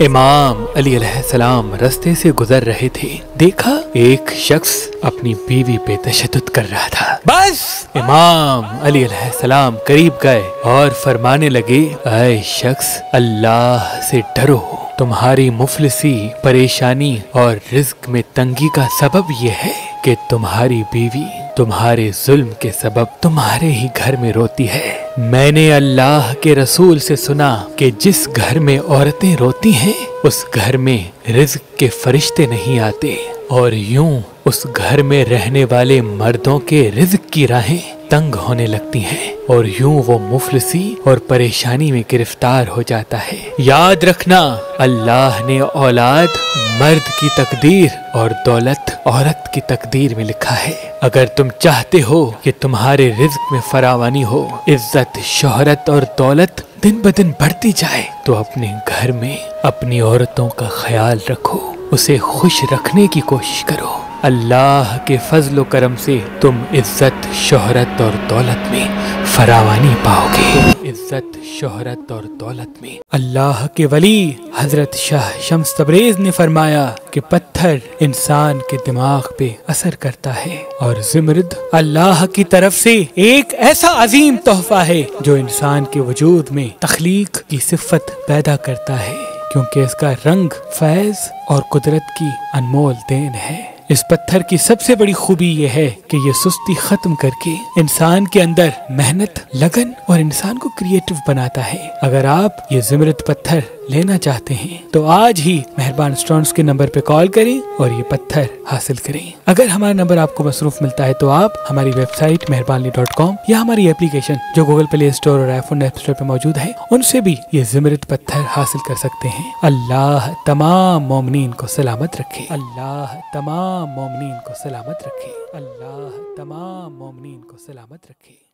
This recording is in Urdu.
امام علی علیہ السلام رستے سے گزر رہے تھے، دیکھا ایک شخص اپنی بیوی پہ تشدد کر رہا تھا۔ بس امام علی علیہ السلام قریب گئے اور فرمانے لگے، اے شخص، اللہ سے ڈرو، تمہاری مفلسی، پریشانی اور رزق میں تنگی کا سبب یہ ہے کہ تمہاری بیوی تمہارے ظلم کے سبب تمہارے ہی گھر میں روتی ہے۔ میں نے اللہ کے رسول سے سنا کہ جس گھر میں عورتیں روتی ہیں اس گھر میں رزق کے فرشتے نہیں آتے، اور یوں اس گھر میں رہنے والے مردوں کے رزق کی راہیں تنگ ہونے لگتی ہیں، اور یوں وہ مفلسی اور پریشانی میں گرفتار ہو جاتا ہے۔ یاد رکھنا، اللہ نے اولاد مرد کی تقدیر اور دولت عورت کی تقدیر میں لکھا ہے۔ اگر تم چاہتے ہو کہ تمہارے رزق میں فراوانی ہو، عزت، شہرت اور دولت دن بدن بڑھتی جائے، تو اپنے گھر میں اپنی عورتوں کا خیال رکھو، اسے خوش رکھنے کی کوشش کرو۔ اللہ کے فضل و کرم سے تم عزت، شہرت اور دولت میں فراوانی پاؤ گے۔ عزت، شہرت اور دولت میں۔ اللہ کے ولی حضرت شاہ شمس تبریز نے فرمایا کہ پتھر انسان کے دماغ پہ اثر کرتا ہے، اور زمرد اللہ کی طرف سے ایک ایسا عظیم تحفہ ہے جو انسان کے وجود میں تخلیق کی صفت پیدا کرتا ہے، کیونکہ اس کا رنگ فیض اور قدرت کی انمول دین ہے۔ اس پتھر کی سب سے بڑی خوبی یہ ہے کہ یہ سستی ختم کر کے انسان کے اندر محنت، لگن اور انسان کو کریٹو بناتا ہے۔ اگر آپ یہ زمرد پتھر لینا چاہتے ہیں تو آج ہی مہربان اسٹونز کے نمبر پہ کال کریں اور یہ پتھر حاصل کریں۔ اگر ہمارا نمبر آپ کو مصروف ملتا ہے تو آپ ہماری ویب سائٹ مہربانی.com یا ہماری اپلیکیشن جو گوگل پلے اسٹور اور آئی فون ایپ اسٹور پہ موجود ہے ان سے بھی یہ زمرد پتھر حاصل کر سکتے ہیں۔ اللہ تمام مومنین کو سلامت رکھے۔ اللہ تمام مومنین کو سلامت رکھے۔ اللہ تمام مومنین کو سلامت رکھے۔